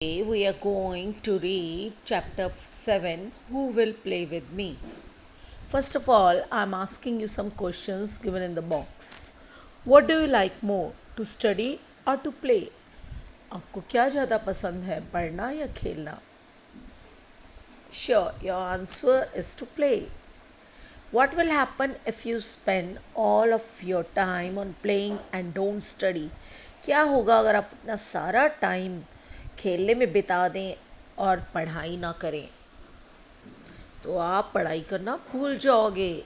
Today we are going to read chapter 7, Who Will Play With Me? First of all, I'm asking you some questions given in the box. What do you like more, to study or to play? आपको क्या ज़्यादा पसंद है, पढ़ना या खेलना? Sure, your answer is to play. What will happen if you spend all of your time on playing and don't study? क्या होगा अगर आप अपना सारा टाइम खेलने में बिता दें और पढ़ाई ना करें? तो आप पढ़ाई करना भूल जाओगे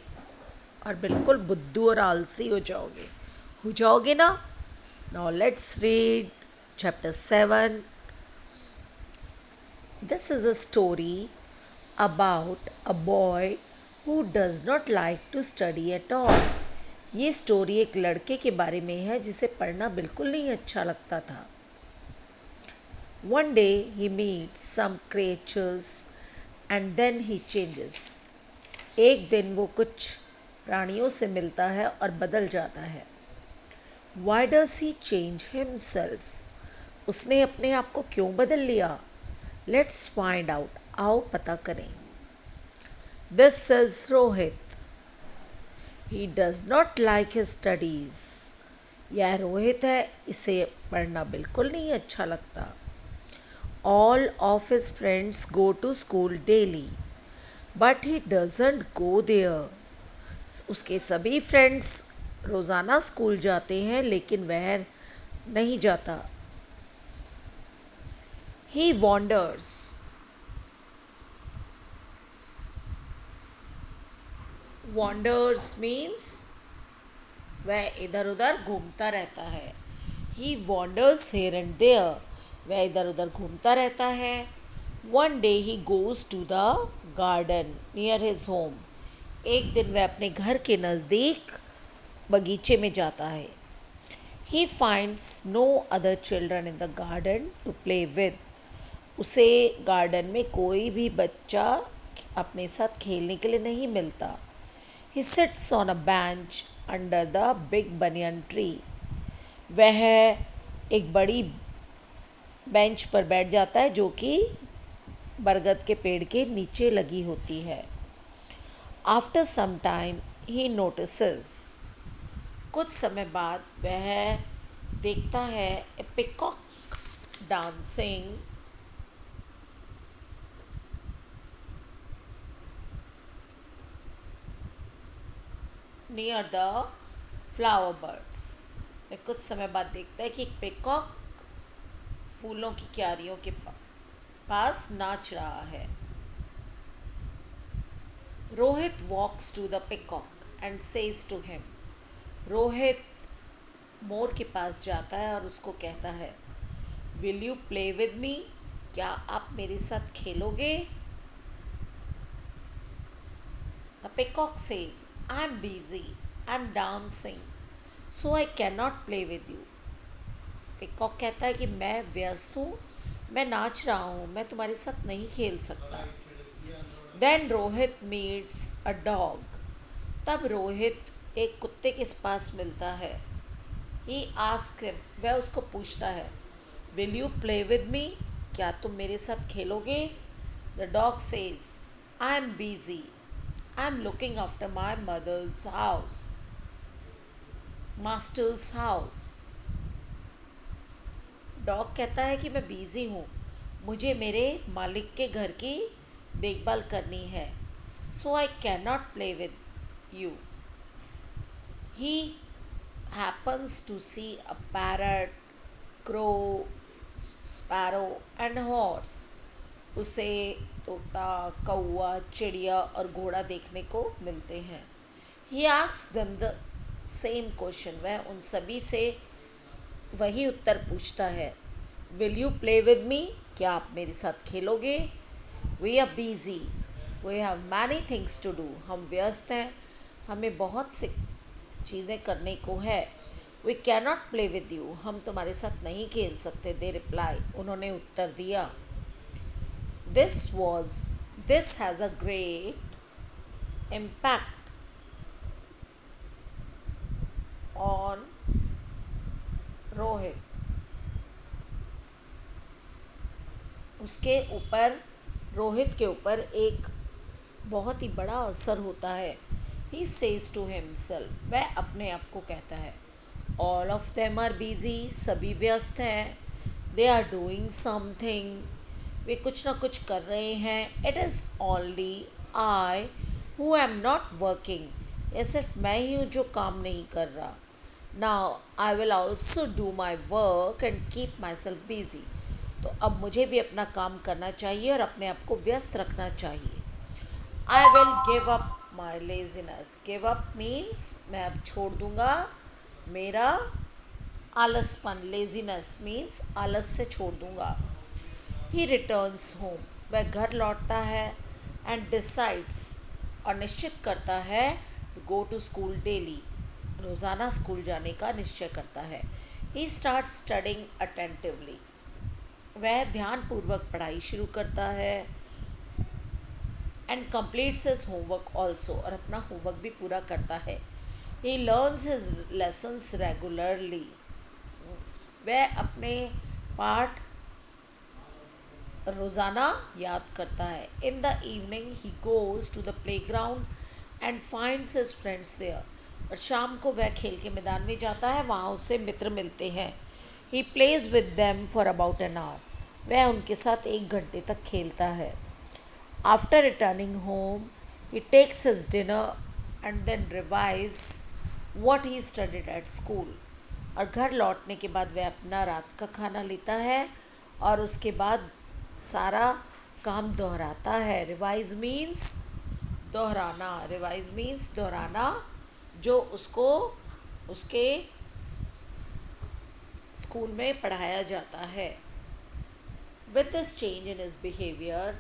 और बिल्कुल बुद्धू और आलसी हो जाओगे ना? Now let's read chapter 7. This is a story about a boy who does not like to study at all. ये स्टोरी एक लड़के के बारे में है जिसे पढ़ना बिल्कुल नहीं अच्छा लगता था. One day he meets some creatures and then he changes. एक दिन वो कुछ प्राणियों से मिलता है और बदल जाता है. Why does he change himself? उसने अपने आप को क्यों बदल लिया? Let's find out. आओ पता करें. This is Rohit. He does not like his studies. यह रोहित है, इसे पढ़ना बिल्कुल नहीं अच्छा लगता. All of his friends go to school daily, but he doesn't go there. उसके सभी फ्रेंड्स रोज़ाना स्कूल जाते हैं लेकिन वह नहीं जाता. He wanders. Wanders means वह इधर उधर घूमता रहता है. He wanders here and there. वह इधर उधर घूमता रहता है. One day he goes to the garden near his home. एक दिन वह अपने घर के नज़दीक बगीचे में जाता है. He finds no other children in the garden to play with. उसे गार्डन में कोई भी बच्चा अपने साथ खेलने के लिए नहीं मिलता. He sits on a bench under the big banyan tree. वह एक बड़ी बेंच पर बैठ जाता है जो कि बरगद के पेड़ के नीचे लगी होती है. After some time he notices. कुछ समय बाद वह देखता है a peacock dancing near the flower birds. वह कुछ समय बाद देखता है कि एक पिकॉक फूलों की क्यारियों के पास नाच रहा है. Rohit walks to the peacock and says to him. Rohit मोर के पास जाता है और उसको कहता है, will you play with me? क्या आप मेरे साथ खेलोगे? The peacock says, I am busy, I am dancing, so I can not play with you. Peacock कहता है कि मैं व्यस्त हूँ, मैं नाच रहा हूँ, मैं तुम्हारे साथ नहीं खेल सकता. Then Rohit meets a dog. तब रोहित एक कुत्ते के पास मिलता है. He asked him. वह उसको पूछता है, will you play with me? क्या तुम मेरे साथ खेलोगे? The dog says, I am busy, I am looking after my mother's house, master's house. Dog कहता है कि मैं बिज़ी हूँ, मुझे मेरे मालिक के घर की देखभाल करनी है. So I can not play with you. He happens to see a parrot, crow, sparrow and horse. उसे तोता, कौआ, चिड़िया और घोड़ा देखने को मिलते हैं. He asks them the same question. वह उन सभी से वही उत्तर पूछता है, will you play with me? क्या आप मेरे साथ खेलोगे? We are busy, we have many things to do. हम व्यस्त हैं, हमें बहुत सी चीज़ें करने को है. We can not play with you. हम तुम्हारे साथ नहीं खेल सकते. They reply. उन्होंने उत्तर दिया. This has a great impact on Rohit. उसके ऊपर, रोहित के ऊपर एक बहुत ही बड़ा असर होता है। ही सेज टू हिमसेल्फ, वह अपने आप को कहता है, all of them are busy, सभी व्यस्त हैं, दे आर डूइंग समथिंग, वे कुछ ना कुछ कर रहे हैं, it is only I who am not working, ये सिर्फ मैं ही हूँ जो काम नहीं कर रहा। Now I will also do my work and keep my self busy, तो अब मुझे भी अपना काम करना चाहिए और अपने आप को व्यस्त रखना चाहिए। I will give up my laziness, give up means मैं अब छोड़ दूंगा मेरा आलसपन, लेजीनेस मीन्स आलस से छोड़ दूंगा। ही रिटर्न्स होम, वह घर लौटता है, एंड डिसाइड्स, और निश्चित करता है, गो टू स्कूल डेली, रोज़ाना स्कूल जाने का निश्चय करता है। ही स्टार्ट स्टडिंग अटेंटिवली, वह ध्यानपूर्वक पढ़ाई शुरू करता है, and completes his homework also, और अपना होमवर्क भी पूरा करता है। he learns his lessons regularly, वह अपने पाठ रोज़ाना याद करता है। in the evening he goes to the playground and finds his friends there, और शाम को वह खेल के मैदान में जाता है, वहाँ उससे मित्र मिलते हैं। he plays with them for about an hour, वह उनके साथ 1 घंटे तक खेलता है। After returning home, he takes his dinner and then revises what he studied at school, और घर लौटने के बाद वह अपना रात का खाना लेता है और उसके बाद सारा काम दोहराता है। रिवाइज मीन्स दोहराना, रिवाइज मीन्स दोहराना, जो उसको उसके स्कूल में पढ़ाया जाता है। With this change in his behaviour,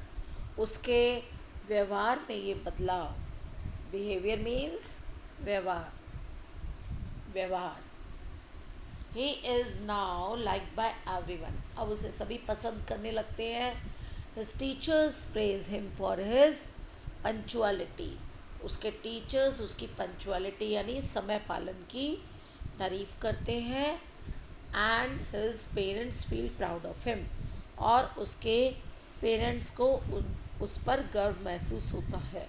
उसके व्यवहार में ये बदलाव, बिहेवियर मीन्स व्यवहार, व्यवहार, he is now like by everyone, अब उसे सभी पसंद करने लगते हैं। His teachers praise him for his punctuality, उसके टीचर्स उसकी पंचुअलिटी यानी समय पालन की तारीफ करते हैं। And his parents feel proud of him, और उसके पेरेंट्स को उस पर गर्व महसूस होता है।